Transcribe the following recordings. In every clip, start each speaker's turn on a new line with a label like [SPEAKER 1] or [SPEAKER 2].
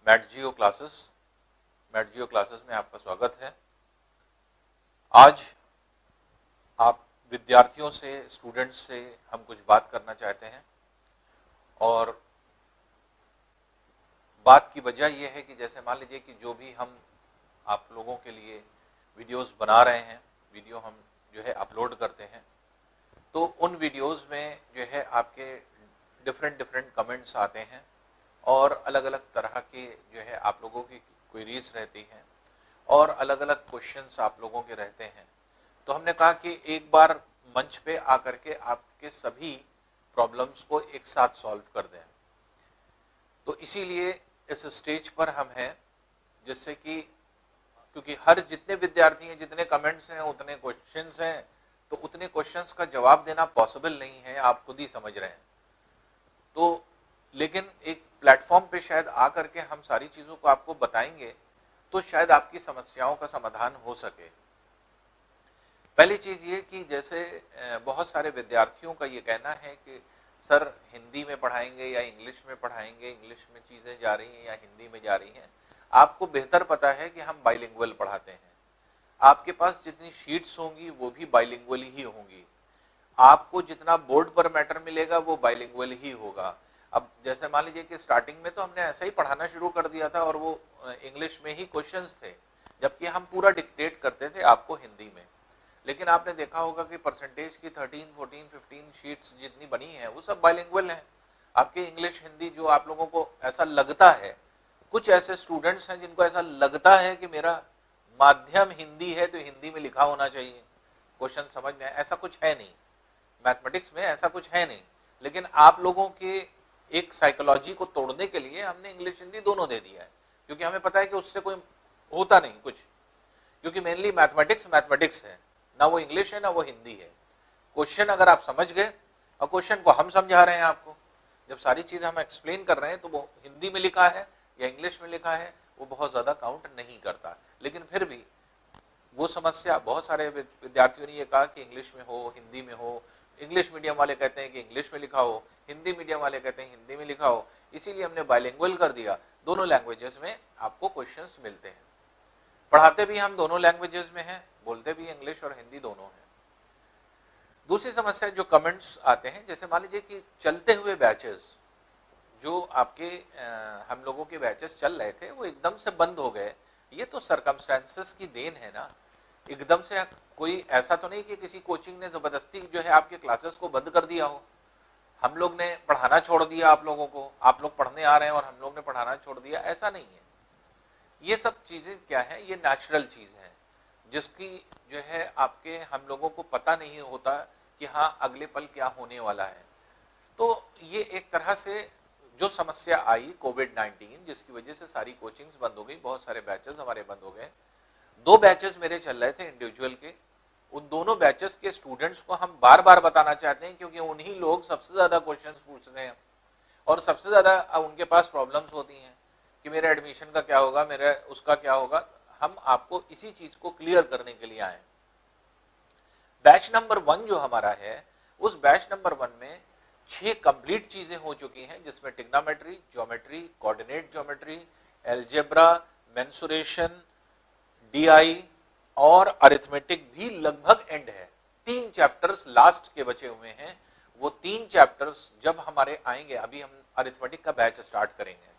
[SPEAKER 1] Mat जियो classes में आपका स्वागत है। आज आप विद्यार्थियों से, स्टूडेंट्स से हम कुछ बात करना चाहते हैं और बात की वजह यह है कि जैसे मान लीजिए कि जो भी हम आप लोगों के लिए वीडियोस बना रहे हैं, वीडियो हम जो है अपलोड करते हैं, तो उन वीडियोस में जो है आपके डिफरेंट कमेंट्स आते हैं और अलग अलग तरह के जो है आप लोगों की क्वेरीज रहती हैं और अलग अलग क्वेश्चंस आप लोगों के रहते हैं। तो हमने कहा कि एक बार मंच पे आकर के आपके सभी प्रॉब्लम्स को एक साथ सॉल्व कर दें। तो इसीलिए इस स्टेज पर हम हैं, जिससे कि क्योंकि हर जितने विद्यार्थी हैं, जितने कमेंट्स हैं, उतने क्वेश्चंस हैं, तो उतने क्वेश्चंस का जवाब देना पॉसिबल नहीं है, आप खुद ही समझ रहे हैं। तो लेकिन एक प्लेटफॉर्म पे शायद आकर के हम सारी चीजों को आपको बताएंगे तो शायद आपकी समस्याओं का समाधान हो सके। पहली चीज ये कि जैसे बहुत सारे विद्यार्थियों का ये कहना है कि सर हिंदी में पढ़ाएंगे या इंग्लिश में पढ़ाएंगे, इंग्लिश में चीजें जा रही हैं या हिंदी में जा रही हैं। आपको बेहतर पता है कि हम बाइलिंगुअल पढ़ाते हैं। आपके पास जितनी शीट्स होंगी वो भी बाइलिंगुअल ही होंगी। आपको जितना बोर्ड पर मैटर मिलेगा वो बाइलिंगुअल ही होगा। अब जैसे मान लीजिए कि स्टार्टिंग में तो हमने ऐसा ही पढ़ाना शुरू कर दिया था और वो इंग्लिश में ही क्वेश्चंस थे, जबकि हम पूरा डिक्टेट करते थे आपको हिंदी में। लेकिन आपने देखा होगा कि परसेंटेज की 13, 14, 15 शीट्स जितनी बनी हैं वो सब बाइलिंगुअल हैं। आपके इंग्लिश हिंदी जो आप लोगों को ऐसा लगता है, कुछ ऐसे स्टूडेंट्स हैं जिनको ऐसा लगता है कि मेरा माध्यम हिंदी है तो हिंदी में लिखा होना चाहिए, क्वेश्चन समझ में। ऐसा कुछ है नहीं, मैथमेटिक्स में ऐसा कुछ है नहीं। लेकिन आप लोगों के एक साइकोलॉजी को तोड़ने के लिए हमने इंग्लिश हिंदी दोनों दे दिया है, क्योंकि हमें पता है कि उससे कोई होता नहीं कुछ, क्योंकि मेनली मैथमेटिक्स है, ना वो इंग्लिश है ना वो हिंदी है। क्वेश्चन अगर आप समझ गए और क्वेश्चन को हम समझा रहे हैं आपको, जब सारी चीज हम एक्सप्लेन कर रहे हैं, तो वो हिंदी में लिखा है या इंग्लिश में लिखा है वो बहुत ज्यादा काउंट नहीं करता। लेकिन फिर भी वो समस्या, बहुत सारे विद्यार्थियों ने ये कहा कि इंग्लिश में हो, हिंदी में हो। इंग्लिश मीडियम वाले कहते हैं कि इंग्लिश में लिखा हो, हिंदी मीडियम वाले कहते हैं हिंदी में लिखा हो। इसीलिए हमने बाइलिंगुअल कर दिया, दोनों लैंग्वेजेस में आपको क्वेश्चंस मिलते हैं। पढ़ाते भी हम दोनों लैंग्वेजेस में हैं, बोलते भी इंग्लिश और हिंदी दोनों हैं। दूसरी समस्या जो कमेंट्स आते हैं, जैसे मान लीजिए कि चलते हुए बैचेस जो आपके हम लोगों के बैचेस चल रहे थे वो एकदम से बंद हो गए। ये तो सर्कमस्टेंसेस की देन है ना। एकदम से कोई ऐसा तो नहीं कि किसी कोचिंग ने जबरदस्ती जो है आपके क्लासेस को बंद कर दिया हो, हम लोग ने पढ़ाना छोड़ दिया आप लोगों को, आप लोग पढ़ने आ रहे हैं और हम लोग ने पढ़ाना छोड़ दिया, ऐसा नहीं है। ये सब चीजें क्या है, ये नेचुरल चीज है, जिसकी जो है आपके हम लोगों को पता नहीं होता कि हाँ अगले पल क्या होने वाला है। तो ये एक तरह से जो समस्या आई कोविड-19, जिसकी वजह से सारी कोचिंग्स बंद हो गई, बहुत सारे बैचेस हमारे बंद हो गए। 2 बैचेस मेरे चल रहे थे इंडिविजुअल के। उन दोनों बैचेस के स्टूडेंट्स को हम बार बार बताना चाहते हैं, क्योंकि उन्हीं लोग सबसे ज्यादा क्वेश्चंस पूछते हैं और सबसे ज्यादा उनके पास प्रॉब्लम्स होती हैं कि मेरे एडमिशन का क्या होगा, मेरा उसका क्या होगा। हम आपको इसी चीज को क्लियर करने के लिए आए। बैच नंबर 1 जो हमारा है, उस बैच नंबर 1 में 6 कंप्लीट चीजें हो चुकी हैं, जिसमें trigonometry, geometry, coordinate geometry, algebra, mensuration, DI और अरिथमेटिक भी लगभग एंड है। 3 चैप्टर्स लास्ट के बचे हुए हैं। वो 3 चैप्टर्स जब हमारे आएंगे, अभी हम अरिथमेटिक का बैच स्टार्ट करेंगे,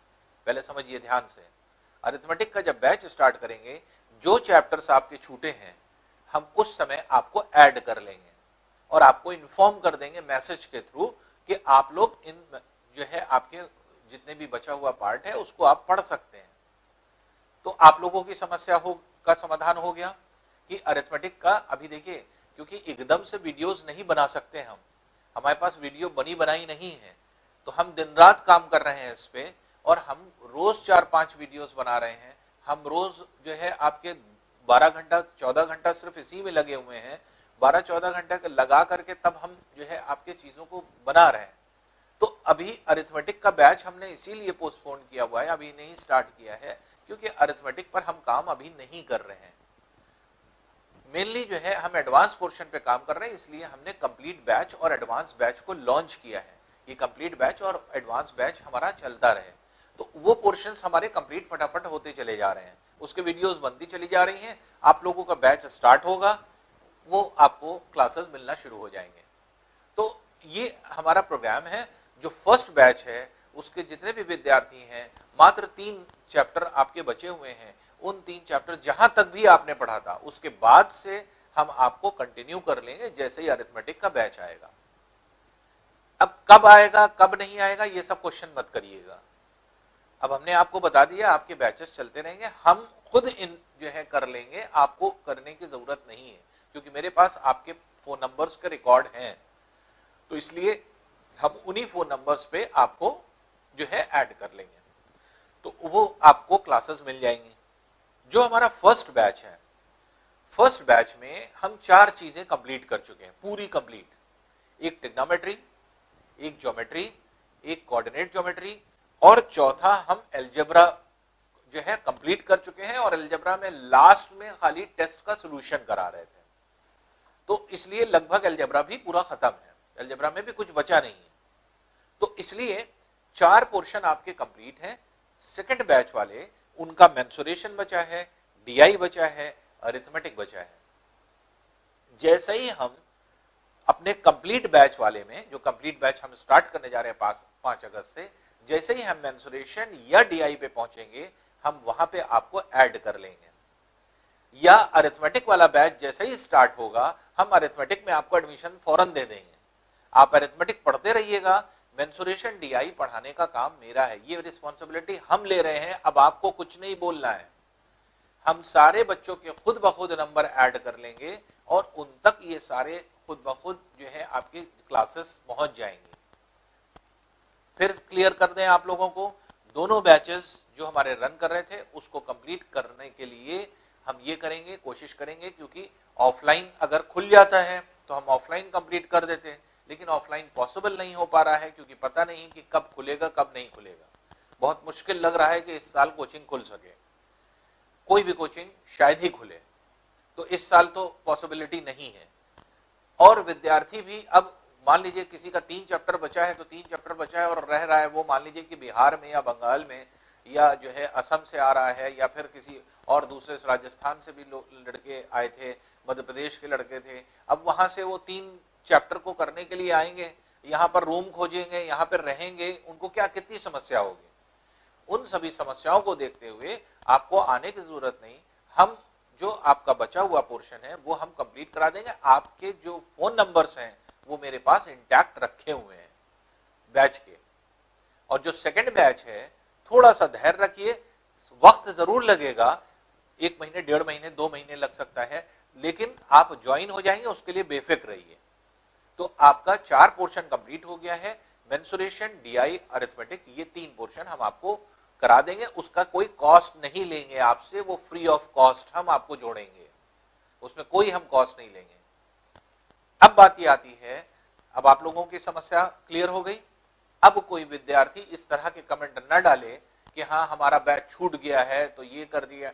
[SPEAKER 1] पहले समझिए ध्यान से। अरिथमेटिक का जब बैच स्टार्ट करेंगे, जो चैप्टर्स आपके छूटे हैं हम उस समय आपको ऐड कर लेंगे और आपको इन्फॉर्म कर देंगे मैसेज के थ्रू कि आप लोग इन जो है आपके जितने भी बचा हुआ पार्ट है उसको आप पढ़ सकते हैं। तो आप लोगों की समस्या का समाधान हो गया कि अरिथमेटिक का अभी देखिए, क्योंकि एकदम से वीडियोस नहीं बना सकते हम, हमारे पास वीडियो बनी बनाई नहीं है, तो हम दिन रात काम कर रहे हैं इस पे और हम रोज 4-5 वीडियोस बना रहे हैं। हम रोज जो है आपके 12 घंटा 14 घंटा सिर्फ इसी में लगे हुए हैं, 12-14 घंटे लगा करके तब हम जो है आपके चीजों को बना रहे हैं। तो अभी अरिथमेटिक का बैच हमने इसीलिए पोस्टपोन किया हुआ है, अभी नहीं स्टार्ट किया है, क्योंकि अरिथमेटिक पर हम काम अभी नहीं कर रहे हैं। मेनली जो है हम एडवांस पोर्शन पे काम कर रहे हैं, इसलिए हमने कंप्लीट बैच और एडवांस बैच को लॉन्च किया है। ये कंप्लीट बैच और एडवांस बैच हमारा चलता रहे। तो वो पोर्शंस हमारे कंप्लीट फटाफट होते चले जा रहे हैं, उसके वीडियोस बनती चली जा रही हैं, आप लोगों का बैच स्टार्ट होगा, वो आपको क्लासेस मिलना शुरू हो जाएंगे। तो ये हमारा प्रोग्राम है। जो फर्स्ट बैच है उसके जितने भी विद्यार्थी हैं, मात्र 3 चैप्टर आपके बचे हुए हैं, उन 3 चैप्टर जहां तक भी आपने पढ़ा था उसके बाद से हम आपको कंटिन्यू कर लेंगे जैसे ही अरिथमेटिक का बैच आएगा। अब कब आएगा कब नहीं आएगा ये सब क्वेश्चन मत करिएगा, अब हमने आपको बता दिया, आपके बैचेस चलते रहेंगे, हम खुद इन जो है कर लेंगे, आपको करने की जरूरत नहीं है, क्योंकि मेरे पास आपके फोन नंबर्स के रिकॉर्ड हैं, तो इसलिए हम उन्हीं फोन नंबर्स पे आपको जो है ऐड कर लेंगे, तो वो आपको क्लासेस मिल जाएंगी। जो हमारा फर्स्ट बैच है, फर्स्ट बैच में हम 4 चीजें कंप्लीट कर चुके हैं, पूरी कंप्लीट, एक ट्रिग्नोमेट्री, एक ज्योमेट्री, एक कोऑर्डिनेट ज्योमेट्री, और चौथा हम अलजेब्रा जो है कंप्लीट कर चुके हैं, और अलजेब्रा में लास्ट में खाली टेस्ट का सॉल्यूशन करा रहे थे, तो इसलिए लगभग अलजेब्रा भी पूरा खत्म है, अलजेब्रा में भी कुछ बचा नहीं है, तो इसलिए 4 पोर्शन आपके कंप्लीट हैं। सेकंड बैच वाले उनका मेंसुरेशन बचा है, डीआई बचा है, अरिथमेटिक बचा है। जैसे ही हम अपने कंप्लीट बैच वाले में, जो कंप्लीट बैच हम स्टार्ट करने जा रहे हैं 5 अगस्त से, जैसे ही हम मेंसुरेशन या डीआई पे पहुंचेंगे, हम वहां पे आपको ऐड कर लेंगे, या अरिथमेटिक वाला बैच जैसे ही स्टार्ट होगा, हम अरिथमेटिक में आपको एडमिशन फौरन दे देंगे, आप अरिथमेटिक पढ़ते रहिएगा, मेंसुरेशन डीआई पढ़ाने का काम मेरा है, ये रिस्पॉन्सिबिलिटी हम ले रहे हैं, अब आपको कुछ नहीं बोलना है, हम सारे बच्चों के खुद ब खुद नंबर ऐड कर लेंगे, और उन तक ये सारे खुद ब खुद जो है आपकी क्लासेस पहुंच जाएंगे। फिर क्लियर कर दें आप लोगों को, दोनों बैचेस जो हमारे रन कर रहे थे उसको कंप्लीट करने के लिए हम ये करेंगे, कोशिश करेंगे, क्योंकि ऑफलाइन अगर खुल जाता है तो हम ऑफलाइन कंप्लीट कर देते, लेकिन ऑफलाइन पॉसिबल नहीं हो पा रहा है, क्योंकि पता नहीं कि कब खुलेगा कब नहीं खुलेगा। बहुत मुश्किल लग रहा है कि इस साल कोचिंग खुल सके, कोई भी कोचिंग शायद ही खुले, तो इस साल तो पॉसिबिलिटी नहीं है। और विद्यार्थी भी, अब मान लीजिए किसी का 3 चैप्टर बचा है, तो 3 चैप्टर बचा है और रह रहा है, वो मान लीजिए कि बिहार में या बंगाल में या जो है असम से आ रहा है, या फिर किसी और दूसरे राजस्थान से भी लड़के आए थे, मध्य प्रदेश के लड़के थे, अब वहां से वो 3 चैप्टर को करने के लिए आएंगे, यहाँ पर रूम खोजेंगे, यहाँ पर रहेंगे, उनको क्या कितनी समस्या होगी। उन सभी समस्याओं को देखते हुए आपको आने की जरूरत नहीं, हम जो आपका बचा हुआ पोर्शन है वो हम कंप्लीट करा देंगे। आपके जो फोन नंबर्स हैं वो मेरे पास इंटैक्ट रखे हुए हैं बैच के, और जो सेकंड बैच है थोड़ा सा धैर्य रखिए, वक्त जरूर लगेगा, 1 महीने 1.5 महीने 2 महीने लग सकता है, लेकिन आप ज्वाइन हो जाएंगे, उसके लिए बेफिक्र रहिए। तो आपका 4 पोर्शन कंप्लीट हो गया है, मेंसुरेशन, डीआई, अरिथमेटिक, ये 3 पोर्शन हम आपको करा देंगे, उसका कोई कॉस्ट नहीं लेंगे आपसे, वो फ्री ऑफ कॉस्ट हम आपको जोड़ेंगे, उसमें कोई हम कॉस्ट नहीं लेंगे। अब बात ये आती है, अब आप लोगों की समस्या क्लियर हो गई। अब कोई विद्यार्थी इस तरह के कमेंट न डाले कि हाँ हमारा बैच छूट गया है तो ये कर दिया,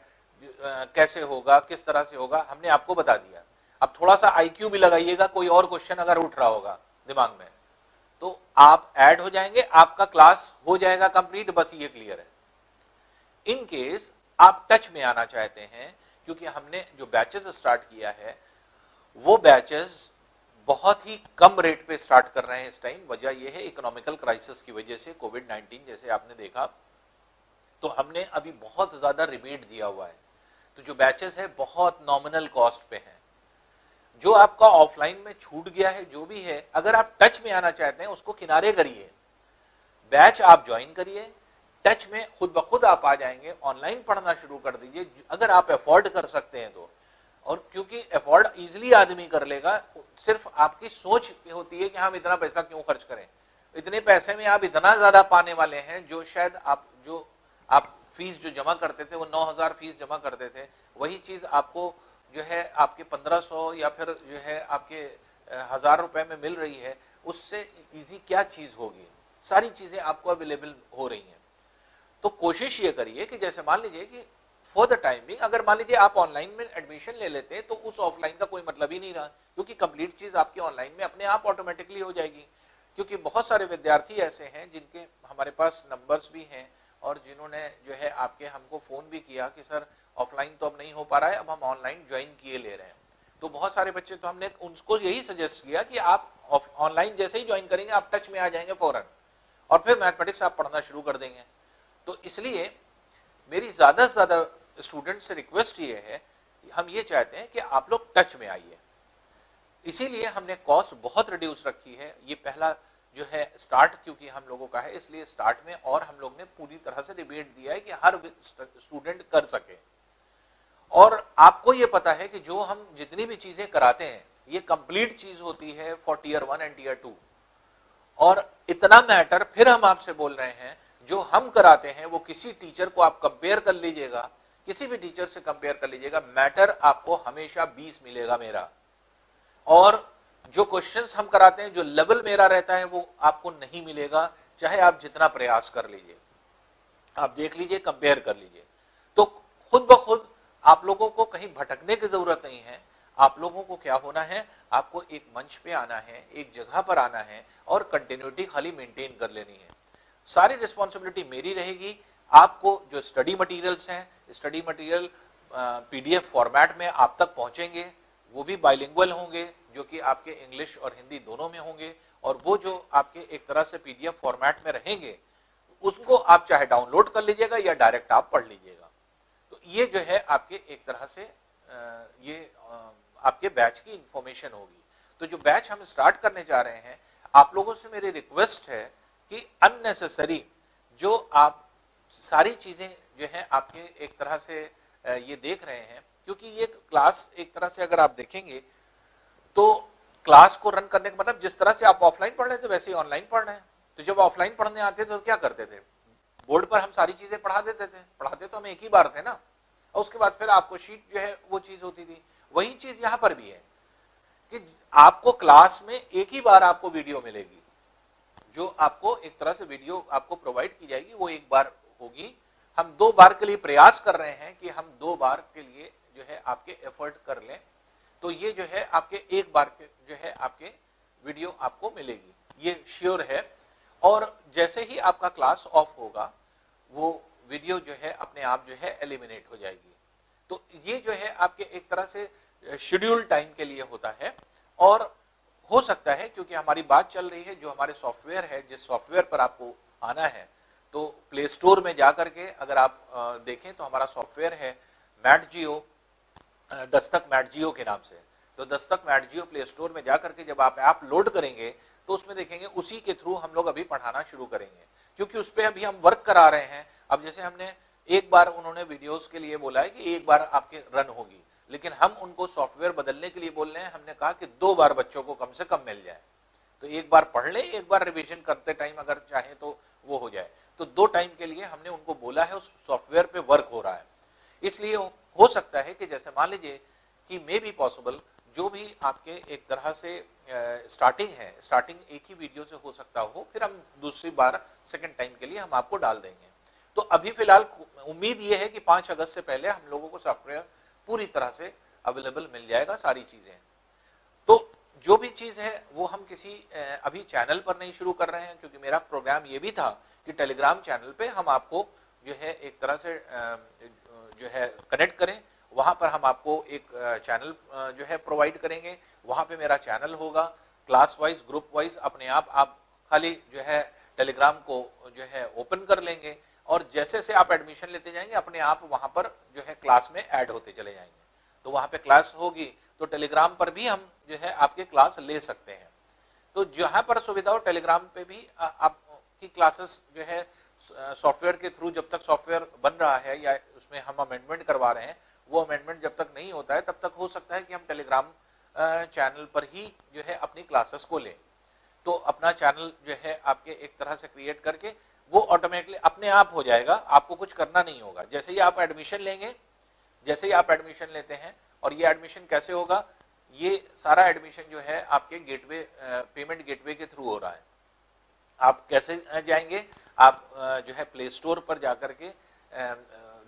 [SPEAKER 1] कैसे होगा, किस तरह से होगा, हमने आपको बता दिया। अब थोड़ा सा आईक्यू भी लगाइएगा, कोई और क्वेश्चन अगर उठ रहा होगा दिमाग में तो आप ऐड हो जाएंगे, आपका क्लास हो जाएगा कंप्लीट, बस ये क्लियर है। इन केस आप टच में आना चाहते हैं, क्योंकि हमने जो बैचेस स्टार्ट किया है वो बैचेस बहुत ही कम रेट पे स्टार्ट कर रहे हैं इस टाइम, वजह यह है इकोनॉमिकल क्राइसिस की वजह से, कोविड-19 जैसे आपने देखा, तो हमने अभी बहुत ज्यादा रिबेट दिया हुआ है, तो जो बैचेस है बहुत नॉमिनल कॉस्ट पे हैं। जो आपका ऑफलाइन में छूट गया है जो भी है, अगर आप टच में आना चाहते हैं उसको किनारे करिए, बैच आप ज्वाइन करिए, टच में खुद ब खुद आप आ जाएंगे, ऑनलाइन पढ़ना शुरू कर दीजिए अगर आप अफोर्ड कर सकते हैं तो। और क्योंकि अफोर्ड इजीली आदमी कर लेगा, सिर्फ आपकी सोच होती है कि हम इतना पैसा क्यों खर्च करें, इतने पैसे में आप इतना ज्यादा पाने वाले हैं, जो शायद आप फीस जो जमा करते थे वो 9,000 फीस जमा करते थे, वही चीज आपको जो है आपके 1500 या फिर जो है आपके 1000 रुपए में मिल रही है, उससे इजी क्या चीज होगी, सारी चीजें आपको अवेलेबल हो रही हैं। तो कोशिश ये करिए कि जैसे मान लीजिए कि फॉर द टाइमिंग, अगर मान लीजिए आप ऑनलाइन में एडमिशन ले लेते हैं तो उस ऑफलाइन का कोई मतलब ही नहीं रहा, क्योंकि कंप्लीट चीज आपकी ऑनलाइन में अपने आप ऑटोमेटिकली हो जाएगी। क्योंकि बहुत सारे विद्यार्थी ऐसे हैं जिनके हमारे पास नंबर्स भी हैं और जिन्होंने जो है आपके हमको फ़ोन भी किया कि सर ऑफलाइन तो अब नहीं हो पा रहा है, अब हम ऑनलाइन ज्वाइन किए ले रहे हैं। तो बहुत सारे बच्चे, तो हमने उनको यही सजेस्ट किया कि आप ऑनलाइन जैसे ही ज्वाइन करेंगे आप टच में आ जाएंगे फौरन, और फिर मैथमेटिक्स आप पढ़ना शुरू कर देंगे। तो इसलिए मेरी ज़्यादा से ज़्यादा स्टूडेंट से रिक्वेस्ट ये है, हम ये चाहते हैं कि आप लोग टच में आइए। इसीलिए हमने कॉस्ट बहुत रिड्यूस रखी है। ये पहला जो है स्टार्ट क्योंकि हम लोगों का है, इसलिए स्टार्ट में और हम लोग ने पूरी तरह से डिबेट दिया है कि हर स्टूडेंट कर सके। और आपको ये पता है कि जो हम जितनी भी चीजें कराते हैं ये कंप्लीट चीज होती है फॉर टीयर 1 एंड टीयर 2। और इतना मैटर फिर हम आपसे बोल रहे हैं, जो हम कराते हैं वो किसी टीचर को आप कंपेयर कर लीजिएगा, किसी भी टीचर से कंपेयर कर लीजिएगा, मैटर आपको हमेशा 20 मिलेगा मेरा। और जो क्वेश्चंस हम कराते हैं, जो लेवल मेरा रहता है, वो आपको नहीं मिलेगा, चाहे आप जितना प्रयास कर लीजिए। आप देख लीजिए, कंपेयर कर लीजिए। तो खुद ब खुद आप लोगों को कहीं भटकने की जरूरत नहीं है। आप लोगों को क्या होना है, आपको एक मंच पे आना है, एक जगह पर आना है और कंटिन्यूटी खाली मेंटेन कर लेनी है। सारी रिस्पॉन्सिबिलिटी मेरी रहेगी। आपको जो स्टडी मटेरियल्स हैं, स्टडी मटेरियल पीडीएफ फॉर्मेट में आप तक पहुंचेंगे, वो भी बाइलिंगुअल होंगे, जो कि आपके इंग्लिश और हिंदी दोनों में होंगे। और वो जो आपके एक तरह से पीडीएफ फॉर्मेट में रहेंगे, उसको आप चाहे डाउनलोड कर लीजिएगा या डायरेक्ट आप पढ़ लीजिएगा। तो ये जो है आपके एक तरह से ये आपके बैच की इंफॉर्मेशन होगी। तो जो बैच हम स्टार्ट करने जा रहे हैं, आप लोगों से मेरी रिक्वेस्ट है कि अननेसेसरी जो आप सारी चीजें जो है आपके एक तरह से ये देख रहे हैं, क्योंकि ये क्लास एक तरह से अगर आप देखेंगे तो क्लास को रन करने का मतलब जिस तरह से आप ऑफलाइन पढ़ रहे थे वैसे ही ऑनलाइन पढ़ रहे हैं। तो जब ऑफलाइन पढ़ने आते थे तो क्या करते थे, बोर्ड पर हम सारी चीजें पढ़ा देते थे, पढ़ाते तो हम एक ही बार थे ना, और उसके बाद फिर आपको शीट जो है वो चीज होती थी। वही चीज यहाँ पर भी है कि आपको क्लास में एक ही बार आपको वीडियो मिलेगी, जो आपको एक तरह से वीडियो आपको प्रोवाइड की जाएगी, वो एक बार होगी। हम 2 बार के लिए प्रयास कर रहे हैं कि हम 2 बार के लिए जो है आपके एफर्ट कर लें, तो ये जो है आपके एक बार के जो है आपके वीडियो आपको मिलेगी, ये श्योर है। और जैसे ही आपका क्लास ऑफ होगा, वो वीडियो जो है अपने आप जो है एलिमिनेट हो जाएगी। तो ये जो है आपके एक तरह से शेड्यूल टाइम के लिए होता है। और हो सकता है क्योंकि हमारी बात चल रही है, जो हमारे सॉफ्टवेयर है, जिस सॉफ्टवेयर पर आपको आना है, तो प्ले स्टोर में जाकर के अगर आप देखें तो हमारा सॉफ्टवेयर है मैट जियो, दस्तक मैट जियो के नाम से। तो दस्तक मैट जियो प्ले स्टोर में जाकर के जब आप ऐप लोड करेंगे तो उसमें देखेंगे उसी के थ्रू हम लोग अभी पढ़ाना शुरू करेंगे, क्योंकि उस पर अभी हम वर्क करा रहे हैं। अब जैसे हमने एक बार उन्होंने वीडियोस के लिए बोला है कि एक बार आपके रन होगी, लेकिन हम उनको सॉफ्टवेयर बदलने के लिए बोल रहे हैं। हमने कहा कि 2 बार बच्चों को कम से कम मिल जाए, तो एक बार पढ़ ले, एक बार रिवीजन करते टाइम अगर चाहे तो वो हो जाए। तो 2 टाइम के लिए हमने उनको बोला है, उस सॉफ्टवेयर पे वर्क हो रहा है। इसलिए हो सकता है कि जैसे मान लीजिए कि मे बी पॉसिबल, जो भी आपके एक तरह से स्टार्टिंग है, स्टार्टिंग एक ही वीडियो से हो सकता हो, फिर हम दूसरी बार सेकंड टाइम के लिए हम आपको डाल देंगे। तो अभी फिलहाल उम्मीद ये है कि 5 अगस्त से पहले हम लोगों को सॉफ्टवेयर पूरी तरह से अवेलेबल मिल जाएगा, सारी चीजें। तो जो भी चीज है वो हम किसी अभी चैनल पर नहीं शुरू कर रहे हैं, क्योंकि मेरा प्रोग्राम ये भी था कि टेलीग्राम चैनल पे हम आपको जो है एक तरह से जो है कनेक्ट करें। वहां पर हम आपको एक चैनल जो है प्रोवाइड करेंगे, वहां पे मेरा चैनल होगा, क्लास वाइज ग्रुप वाइज अपने आप खाली जो है टेलीग्राम को जो है ओपन कर लेंगे, और जैसे से आप एडमिशन लेते जाएंगे अपने आप वहां पर जो है क्लास में ऐड होते चले जाएंगे। तो वहां पे क्लास होगी तो टेलीग्राम पर भी हम जो है आपके क्लास ले सकते हैं। तो जहां पर सुविधा हो टेलीग्राम पे भी आपकी क्लासेस जो है सॉफ्टवेयर के थ्रू, जब तक सॉफ्टवेयर बन रहा है या उसमें हम अमेंडमेंट करवा रहे हैं, वो अमेंडमेंट जब तक नहीं होता है तब तक हो सकता है कि हम टेलीग्राम चैनल पर ही जो है अपनी क्लासेस को लें। तो अपना चैनल जो है आपके एक तरह से क्रिएट करके वो ऑटोमेटिकली अपने आप हो जाएगा, आपको कुछ करना नहीं होगा। जैसे ही आप एडमिशन लेंगे, जैसे ही आप एडमिशन लेते हैं, और ये एडमिशन कैसे होगा, ये सारा एडमिशन जो है आपके गेटवे पेमेंट गेटवे के थ्रू हो रहा है। आप कैसे जाएंगे, आप जो है प्ले स्टोर पर जाकर के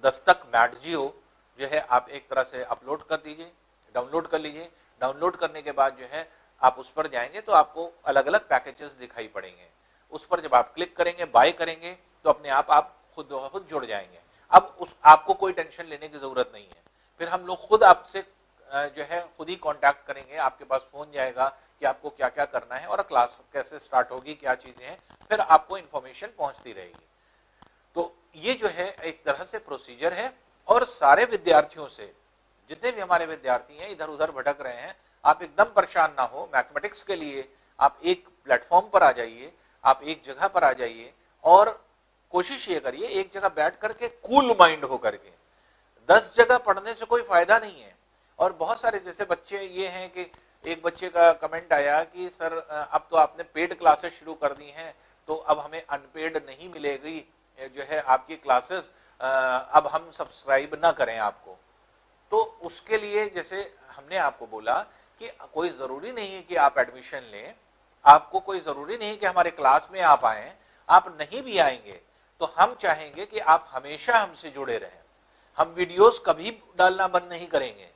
[SPEAKER 1] दस्तक मैट जियो जो है आप एक तरह से अपलोड कर दीजिए, डाउनलोड कर लीजिए। डाउनलोड करने के बाद जो है आप उस पर जाएंगे तो आपको अलग अलग पैकेजेस दिखाई पड़ेंगे। उस पर जब आप क्लिक करेंगे, बाय करेंगे, तो अपने आप खुद जुड़ जाएंगे। अब आपको कोई टेंशन लेने की जरूरत नहीं है। फिर हम लोग खुद आपसे जो है खुद ही कांटेक्ट करेंगे, आपके पास फोन जाएगा कि आपको क्या क्या करना है और क्लास कैसे स्टार्ट होगी, क्या चीजें हैं, फिर आपको इंफॉर्मेशन पहुंचती रहेगी। तो ये जो है एक तरह से प्रोसीजर है। और सारे विद्यार्थियों से, जितने भी हमारे विद्यार्थी हैं इधर उधर भटक रहे हैं, आप एकदम परेशान ना हो। मैथमेटिक्स के लिए आप एक प्लेटफॉर्म पर आ जाइए, आप एक जगह पर आ जाइए और कोशिश ये करिए एक जगह बैठ करके कूल माइंड होकर के। 10 जगह पढ़ने से कोई फायदा नहीं है। और बहुत सारे जैसे बच्चे ये हैं कि एक बच्चे का कमेंट आया कि सर अब तो आपने पेड क्लासेस शुरू कर दी हैं, तो अब हमें अनपेड नहीं मिलेगी जो है आपकी क्लासेस, अब हम सब्सक्राइब ना करें आपको। तो उसके लिए जैसे हमने आपको बोला कि कोई जरूरी नहीं है कि आप एडमिशन लें, आपको कोई जरूरी नहीं है कि हमारे क्लास में आप आए। आप नहीं भी आएंगे तो हम चाहेंगे कि आप हमेशा हमसे जुड़े रहें। हम वीडियोस कभी डालना बंद नहीं करेंगे,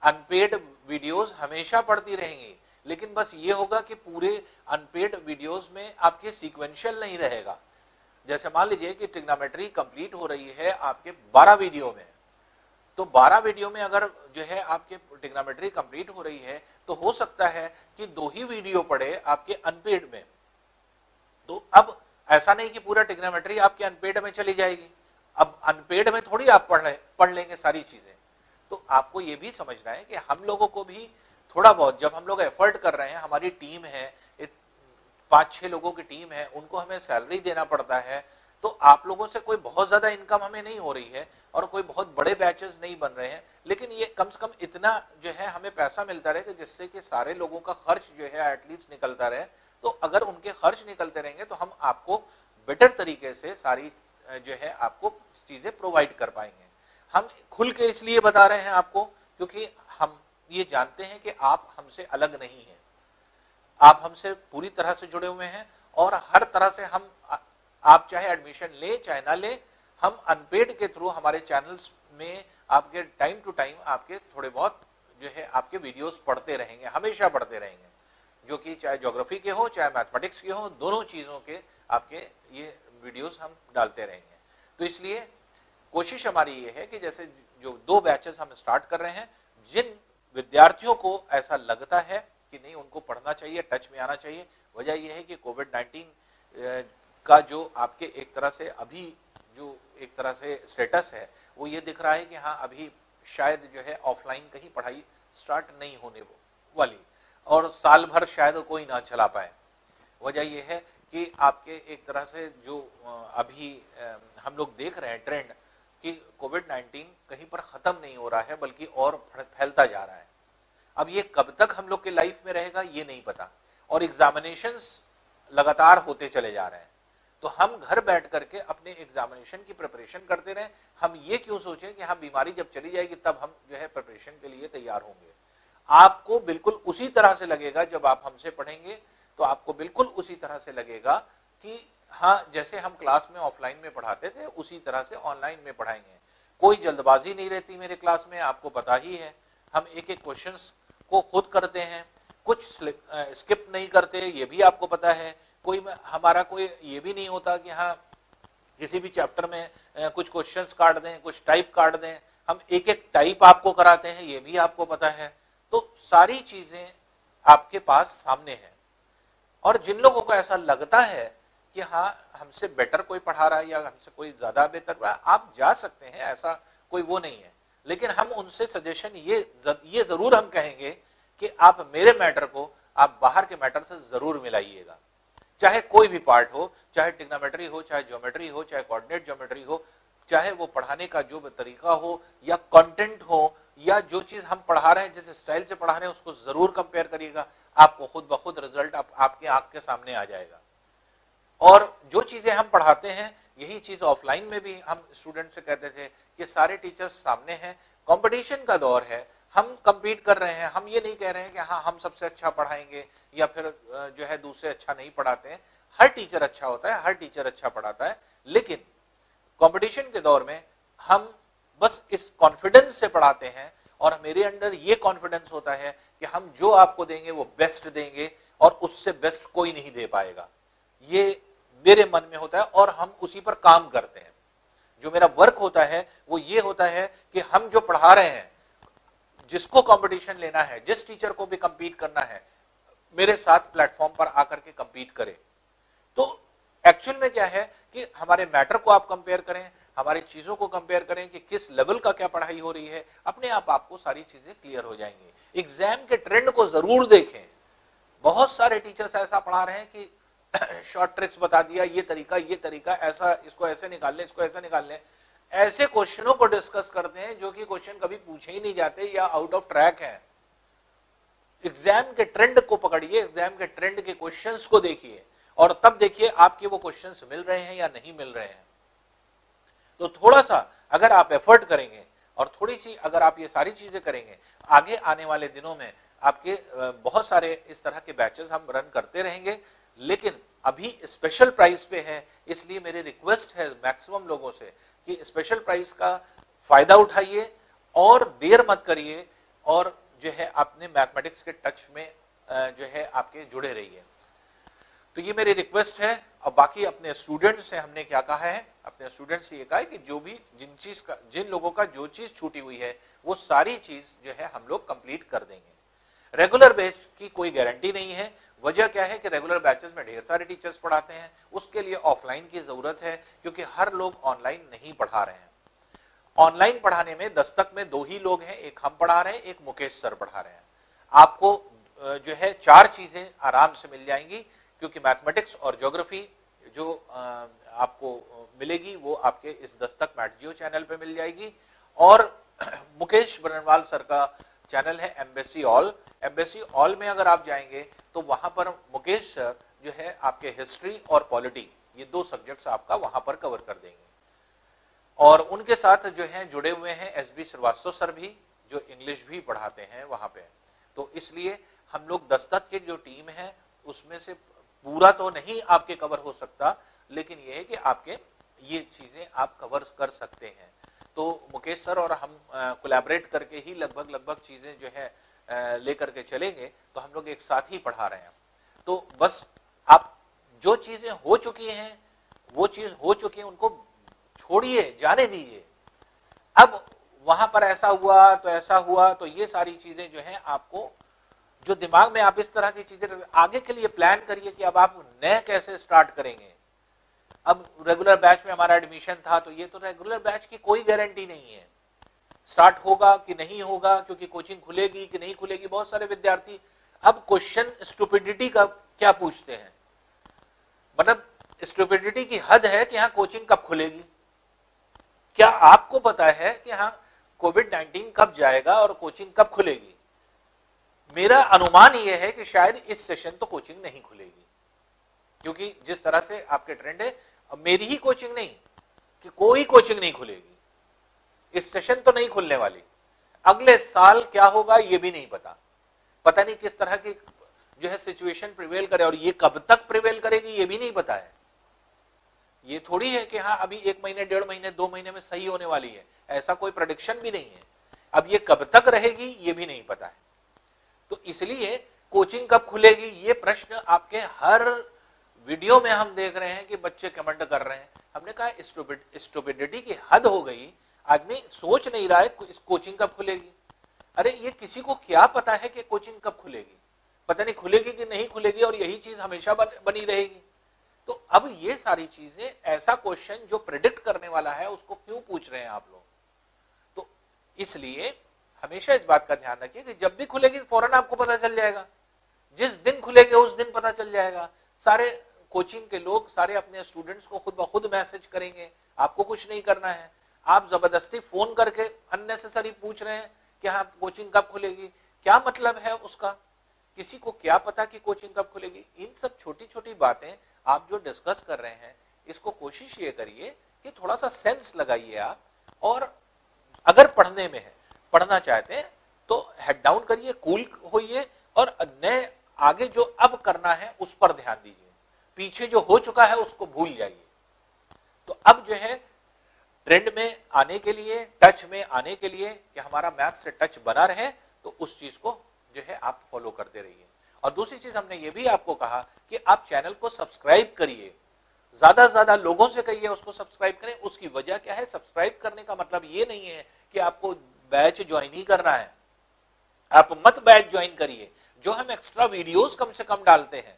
[SPEAKER 1] अनपेड वीडियोस हमेशा पढ़ती रहेंगी, लेकिन बस ये होगा कि पूरे अनपेड वीडियोस में आपके सीक्वेंशियल नहीं रहेगा। जैसे मान लीजिए कि ट्रिग्नोमेट्री कंप्लीट हो रही है आपके 12 वीडियो में, तो 12 वीडियो में अगर जो है आपके ट्रिग्नोमेट्री कंप्लीट हो रही है तो हो सकता है कि 2 ही वीडियो पढ़े आपके अनपेड में। तो अब ऐसा नहीं कि पूरा ट्रिग्नोमेट्री आपके अनपेड में चली जाएगी, अब अनपेड में थोड़ी आप पढ़ लेंगे सारी चीजें। तो आपको ये भी समझना है कि हम लोगों को भी थोड़ा बहुत, जब हम लोग एफर्ट कर रहे हैं, हमारी टीम है 5-6 लोगों की टीम है, उनको हमें सैलरी देना पड़ता है, तो आप लोगों से कोई बहुत ज्यादा इनकम हमें नहीं हो रही है और कोई बहुत बड़े बैचेस नहीं बन रहे हैं, लेकिन ये कम से कम इतना जो है हमें पैसा मिलता रहे कि जिससे कि सारे लोगों का खर्च जो है एटलीस्ट निकलता रहे। तो अगर उनके खर्च निकलते रहेंगे तो हम आपको बेटर तरीके से सारी जो है आपको चीजें प्रोवाइड कर पाएंगे। हम खुल के इसलिए बता रहे हैं आपको क्योंकि हम ये जानते हैं कि आप हमसे अलग नहीं हैं, आप हमसे पूरी तरह से जुड़े हुए हैं और हर तरह से हम, आप चाहे एडमिशन ले चाहे ना ले, हम अनपेड के थ्रू हमारे चैनल्स में आपके टाइम टू टाइम आपके थोड़े बहुत जो है आपके वीडियोस पढ़ते रहेंगे, हमेशा पढ़ते रहेंगे, जो कि चाहे ज्योग्राफी के हो चाहे मैथमेटिक्स के हो, दोनों चीजों के आपके ये वीडियोस हम डालते रहेंगे। तो इसलिए कोशिश हमारी ये है कि जैसे जो 2 बैचेस हम स्टार्ट कर रहे हैं, जिन विद्यार्थियों को ऐसा लगता है कि नहीं उनको पढ़ना चाहिए, टच में आना चाहिए, वजह यह है कि कोविड-19 का जो आपके एक तरह से अभी जो एक तरह से स्टेटस है वो ये दिख रहा है कि हाँ अभी शायद जो है ऑफलाइन कहीं पढ़ाई स्टार्ट नहीं होने वाली और साल भर शायद कोई ना चला पाए। वजह यह है कि आपके एक तरह से जो अभी हम लोग देख रहे हैं ट्रेंड कि कोविड-19 कहीं पर खत्म नहीं हो रहा है बल्कि और फैलता जा रहा है। अब ये कब तक हम लोग के लाइफ में रहेगा ये नहीं पता, और एग्जामिनेशंस लगातार होते चले जा रहे हैं, तो हम घर बैठ करके अपने एग्जामिनेशन की प्रिपरेशन करते रहें। हम ये क्यों सोचें कि हाँ बीमारी जब चली जाएगी तब हम जो है प्रिपरेशन के लिए तैयार होंगे। आपको बिल्कुल उसी तरह से लगेगा जब आप हमसे पढ़ेंगे, तो आपको बिल्कुल उसी तरह से लगेगा कि हाँ जैसे हम क्लास में ऑफलाइन में पढ़ाते थे उसी तरह से ऑनलाइन में पढ़ाएंगे। कोई जल्दबाजी नहीं रहती मेरे क्लास में, आपको पता ही है। हम एक एक क्वेश्चंस को खुद करते हैं, कुछ स्किप नहीं करते, ये भी आपको पता है। कोई हमारा कोई ये भी नहीं होता कि हाँ किसी भी चैप्टर में कुछ क्वेश्चंस काट दें, कुछ टाइप काट दें। हम एक एक टाइप आपको कराते हैं, ये भी आपको पता है। तो सारी चीजें आपके पास सामने है। और जिन लोगों को ऐसा लगता है कि हाँ हमसे बेटर कोई पढ़ा रहा है या हमसे कोई ज्यादा बेहतर पढ़ा, आप जा सकते हैं, ऐसा कोई वो नहीं है। लेकिन हम उनसे सजेशन ये जरूर हम कहेंगे कि आप मेरे मैटर को आप बाहर के मैटर से जरूर मिलाइएगा, चाहे कोई भी पार्ट हो, चाहे ट्रिग्नोमेट्री हो, चाहे ज्योमेट्री हो, चाहे कोऑर्डिनेट ज्योमेट्री हो, चाहे वो पढ़ाने का जो तरीका हो या कंटेंट हो या जो चीज हम पढ़ा रहे हैं जिस स्टाइल से पढ़ा रहे हैं उसको जरूर कंपेयर करिएगा। आपको खुद ब खुद रिजल्ट आपके आंख के सामने आ जाएगा। और जो चीजें हम पढ़ाते हैं यही चीज ऑफलाइन में भी हम स्टूडेंट से कहते थे कि सारे टीचर्स सामने हैं, कंपटीशन का दौर है, हम compete कर रहे हैं। हम ये नहीं कह रहे हैं कि हाँ हम सबसे अच्छा पढ़ाएंगे या फिर जो है दूसरे अच्छा नहीं पढ़ाते हैं। हर टीचर अच्छा होता है, हर टीचर अच्छा पढ़ाता है, लेकिन कंपटीशन के दौर में हम बस इस कॉन्फिडेंस से पढ़ाते हैं और मेरे अंदर ये कॉन्फिडेंस होता है कि हम जो आपको देंगे वो बेस्ट देंगे और उससे बेस्ट कोई नहीं दे पाएगा। ये मेरे मन में होता है और हम उसी पर काम करते हैं। जो मेरा वर्क होता है वो ये होता है कि हम जो पढ़ा रहे हैं, जिसको कंपटीशन लेना है, जिस टीचर को भी कंपीट करना है, मेरे साथ प्लेटफॉर्म पर आकर के कंपीट करें। तो एक्चुअल में क्या है कि हमारे मैटर को आप कंपेयर करें, हमारी चीजों को कंपेयर करें कि किस लेवल का क्या पढ़ाई हो रही है, अपने आप आपको सारी चीजें क्लियर हो जाएंगी। एग्जाम के ट्रेंड को जरूर देखें। बहुत सारे टीचर्स ऐसा पढ़ा रहे हैं कि शॉर्ट ट्रिक्स बता दिया, ये तरीका ऐसा, इसको ऐसे निकाल लें, इसको ऐसे निकाल लें। ऐसे क्वेश्चनों को डिस्कस करते हैं जो कि क्वेश्चन कभी पूछे ही नहीं जाते या आउट ऑफ ट्रैक है। एग्जाम के ट्रेंड को पकड़िए, एग्जाम के ट्रेंड के क्वेश्चंस को देखिए और तब देखिए आपके वो क्वेश्चंस मिल रहे हैं या नहीं मिल रहे हैं। तो थोड़ा सा अगर आप एफर्ट करेंगे और थोड़ी सी अगर आप ये सारी चीजें करेंगे, आगे आने वाले दिनों में आपके बहुत सारे इस तरह के बैचेस हम रन करते रहेंगे। लेकिन अभी स्पेशल प्राइस पे है, इसलिए मेरी रिक्वेस्ट है मैक्सिमम लोगों से कि स्पेशल प्राइस का फायदा उठाइए और देर मत करिए और जो है अपने मैथमेटिक्स के टच में जो है आपके जुड़े रहिए। तो ये मेरी रिक्वेस्ट है। और बाकी अपने स्टूडेंट्स से हमने क्या कहा है, अपने स्टूडेंट्स से ये कहा है कि जो भी जिन लोगों का जो चीज छूटी हुई है वो सारी चीज जो है हम लोग कंप्लीट कर देंगे। रेगुलर बैच की कोई गारंटी नहीं है। वजह क्या है कि रेगुलर बैचेस में ढेर सारे टीचर्स पढ़ाते हैं, उसके लिए ऑफलाइन की जरूरत है क्योंकि हर लोग ऑनलाइन नहीं पढ़ा रहे हैं। ऑनलाइन पढ़ाने में दस्तक में 2 ही लोग हैं, एक हम पढ़ा रहे हैं, एक मुकेश सर पढ़ा रहे हैं। आपको जो है 4 चीजें आराम से मिल जाएंगी क्योंकि मैथमेटिक्स और ज्योग्राफी जो आपको मिलेगी वो आपके इस दस्तक मैथ जियो चैनल पे मिल जाएगी। और मुकेश बरनवाल सर का चैनल है एम्बेसी ऑल। एम्बेसी ऑल में अगर आप जाएंगे तो वहां पर मुकेश सर जो है आपके हिस्ट्री और पॉलिटी, ये 2 सब्जेक्ट्स आपका वहां पर कवर कर देंगे। और उनके साथ जो है जुड़े हुए हैं एसबी श्रीवास्तव सर भी, जो इंग्लिश भी पढ़ाते हैं वहां पे। तो इसलिए हम लोग दस्तक की जो टीम है उसमें से पूरा तो नहीं आपके कवर हो सकता, लेकिन यह है कि आपके ये चीजें आप कवर कर सकते हैं। तो मुकेश सर और हम कोलैबोरेट करके ही लगभग चीजें जो है लेकर के चलेंगे। तो हम लोग एक साथ ही पढ़ा रहे हैं। तो बस आप जो चीजें हो चुकी हैं वो चीज हो चुकी है, उनको छोड़िए, जाने दीजिए। अब वहां पर ऐसा हुआ तो ऐसा हुआ, तो ये सारी चीजें जो है आपको जो दिमाग में आप इस तरह की चीजें आगे के लिए प्लान करिए कि अब आप नए कैसे स्टार्ट करेंगे। अब रेगुलर बैच में हमारा एडमिशन था, तो ये तो रेगुलर बैच की कोई गारंटी नहीं है स्टार्ट होगा कि नहीं होगा, क्योंकि कोचिंग खुलेगी कि नहीं खुलेगी। बहुत सारे विद्यार्थी अब क्वेश्चन स्टूपिडिटी का क्या पूछते हैं, मतलब स्टूपिडिटी की हद है कि हाँ कोचिंग कब खुलेगी। क्या आपको पता है कि हाँ कोविड-19 कब जाएगा और कोचिंग कब खुलेगी? मेरा अनुमान यह है कि शायद इस सेशन तो कोचिंग नहीं खुलेगी, क्योंकि जिस तरह से आपके ट्रेंड है, मेरी ही कोचिंग नहीं कि कोई कोचिंग नहीं खुलेगी, इस सेशन तो नहीं खुलने वाली। अगले साल क्या होगा ये भी नहीं पता नहीं किस तरह की जो है सिचुएशन प्रिवेल करे, और ये कब तक प्रिवेल करेगी ये भी नहीं पता है। ये थोड़ी है कि हाँ अभी 1 महीने 1.5 महीने 2 महीने में सही होने वाली है, ऐसा कोई प्रेडिक्शन भी नहीं है। अब ये कब तक रहेगी ये भी नहीं पता है। तो इसलिए कोचिंग कब खुलेगी ये प्रश्न आपके हर वीडियो में हम देख रहे हैं कि बच्चे कमेंट कर रहे हैं। हमने कहा स्टूपिडिटी की हद हो गई, आदमी सोच नहीं रहा है कोचिंग कब खुलेगी। अरे ये किसी को क्या पता है कि कोचिंग कब खुलेगी, पता नहीं खुलेगी कि नहीं खुलेगी, और यही चीज हमेशा बनी रहेगी। तो अब ये सारी चीजें, ऐसा क्वेश्चन जो प्रेडिक्ट करने वाला है उसको क्यों पूछ रहे हैं आप लोग? तो इसलिए हमेशा इस बात का ध्यान रखिए कि जब भी खुलेगी फौरन आपको पता चल जाएगा, जिस दिन खुलेगी उस दिन पता चल जाएगा। सारे कोचिंग के लोग सारे अपने स्टूडेंट्स को खुद ब खुद मैसेज करेंगे, आपको कुछ नहीं करना है। आप जबरदस्ती फोन करके अननेसेसरी पूछ रहे हैं कि हाँ कोचिंग कब खुलेगी, क्या मतलब है उसका? किसी को क्या पता कि कोचिंग कब खुलेगी? इन सब छोटी छोटी बातें आप जो डिस्कस कर रहे हैं, इसको कोशिश ये करिए कि थोड़ा सा सेंस लगाइए आप, और अगर पढ़ने में है, पढ़ना चाहते हैं तो हेड डाउन करिए, कूल होइए, और नए आगे जो अब करना है उस पर ध्यान दीजिए। पीछे जो हो चुका है उसको भूल जाइए। तो अब जो है ट्रेंड में आने के लिए, टच में आने के लिए, कि हमारा मैथ से टच बना रहे, तो उस चीज को जो है आप फॉलो करते रहिए। और दूसरी चीज हमने ये भी आपको कहा कि आप चैनल को सब्सक्राइब करिए, ज्यादा से ज्यादा लोगों से कहिए उसको सब्सक्राइब करें। उसकी वजह क्या है? सब्सक्राइब करने का मतलब ये नहीं है कि आपको बैच ज्वाइन ही करना है, आप मत बैच ज्वाइन करिए। जो हम एक्स्ट्रा वीडियोस कम से कम डालते हैं,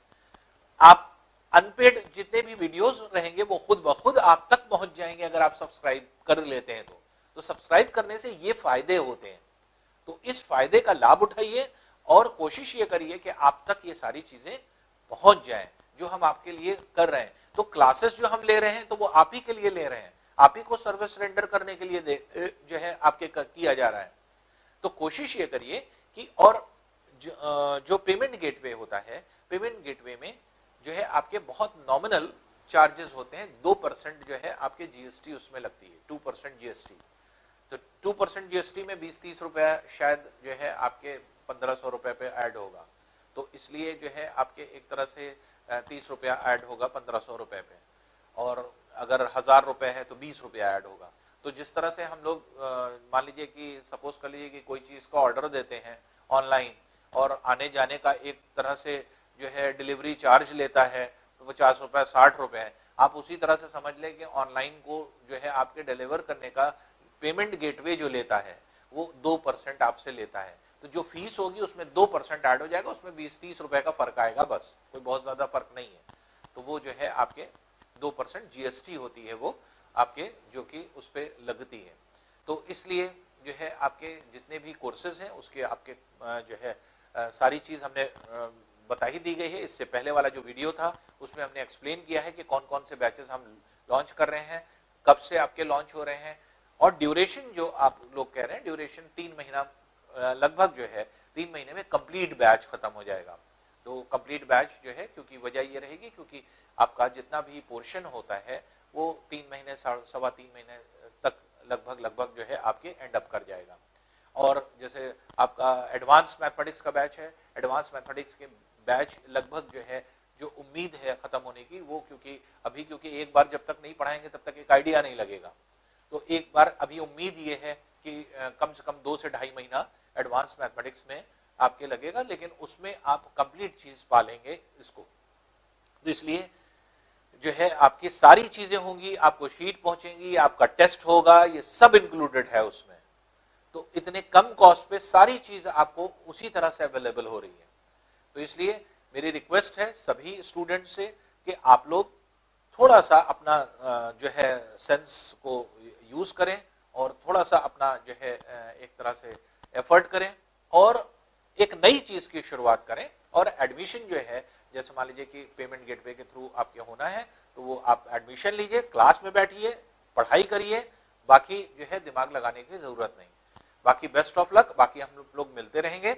[SPEAKER 1] आप अनपेड जितने भी वीडियोस रहेंगे वो खुद ब खुद आप तक पहुंच जाएंगे अगर आप सब्सक्राइब कर लेते हैं तो सब्सक्राइब करने से ये फायदे होते हैं। तो इस फायदे का लाभ उठाइए और कोशिश ये करिए कि आप तक ये सारी चीजें पहुंच जाएं जो हम आपके लिए कर रहे हैं। तो क्लासेस जो हम ले रहे हैं तो वो आप ही के लिए ले रहे हैं, आप ही को सर्विस रेंडर करने के लिए जो है आपके किया जा रहा है। तो कोशिश ये करिए कि और जो पेमेंट गेटवे होता है, पेमेंट गेटवे में जो है आपके बहुत नॉमिनल चार्जेस होते हैं। 2% जो है आपके जीएसटी उसमें लगती है, 2% जीएसटी। तो 2% जीएसटी में 20-30 रुपया शायद जो है आपके 1500 रुपए पे ऐड होगा। तो इसलिए जो है आपके एक तरह से 30 रुपया ऐड होगा 1500 रुपए पे, और अगर 1000 रुपए है तो 20 रुपया ऐड होगा। तो जिस तरह से हम लोग मान लीजिए कि सपोज कर लीजिए कि कोई चीज का ऑर्डर देते हैं ऑनलाइन और आने जाने का एक तरह से जो है डिलीवरी चार्ज लेता है तो 50 रुपए 60 रुपए है, आप उसी तरह से समझ लें कि ऑनलाइन को जो है आपके डिलीवर करने का पेमेंट गेटवे जो लेता है वो 2% आपसे लेता है। तो जो फीस होगी उसमें 2% ऐड हो जाएगा, उसमें 20-30 रुपए का फर्क आएगा, बस कोई बहुत ज्यादा फर्क नहीं है। तो वो जो है आपके 2% जीएसटी होती है वो आपके जो कि उस पर लगती है। तो इसलिए जो है आपके जितने भी कोर्सेज हैं उसके आपके जो है सारी चीज हमने बता ही दी गई है। इससे पहले वाला जो वीडियो था उसमें हमने एक्सप्लेन किया है कि कौन कौन से बैचेस हम लॉन्च कर रहे हैं, कब से आपके लॉन्च हो रहे हैं, और ड्यूरेशन जो आप लोग कह रहे हैं ड्यूरेशन 3 महीना लगभग जो है 3 महीने में कंप्लीट बैच खत्म हो जाएगा। तो कंप्लीट बैच जो है, क्योंकि वजह ये रहेगी क्योंकि आपका जितना भी पोर्शन होता है वो 3 महीने 3.25 महीने तक लगभग जो है आपके एंड अप कर जाएगा। और जैसे आपका एडवांस मैथमेटिक्स का बैच है, एडवांस मैथमेटिक्स के बैच लगभग जो है जो उम्मीद है खत्म होने की, वो क्योंकि एक बार जब तक नहीं पढ़ाएंगे तब तक एक आइडिया नहीं लगेगा। तो एक बार अभी उम्मीद ये है कि कम से कम 2 से 2.5 महीना एडवांस मैथमेटिक्स में आपके लगेगा, लेकिन उसमें आप कंप्लीट चीज पालेंगे इसको। तो इसलिए जो है आपकी सारी चीजें होंगी, आपको शीट पहुंचेंगी, आपका टेस्ट होगा, ये सब इंक्लूडेड है उसमें। तो इतने कम कॉस्ट पे सारी चीज आपको उसी तरह से अवेलेबल हो रही है। तो इसलिए मेरी रिक्वेस्ट है सभी स्टूडेंट से कि आप लोग थोड़ा सा अपना जो है सेंस को यूज करें और थोड़ा सा अपना जो है एक तरह से एफर्ट करें और एक नई चीज की शुरुआत करें। और एडमिशन जो है, जैसे मान लीजिए कि पेमेंट गेटवे के थ्रू आपके होना है तो वो आप एडमिशन लीजिए, क्लास में बैठिए, पढ़ाई करिए, बाकी जो है दिमाग लगाने की जरूरत नहीं। बाकी बेस्ट ऑफ लक, बाकी हम लोग मिलते रहेंगे।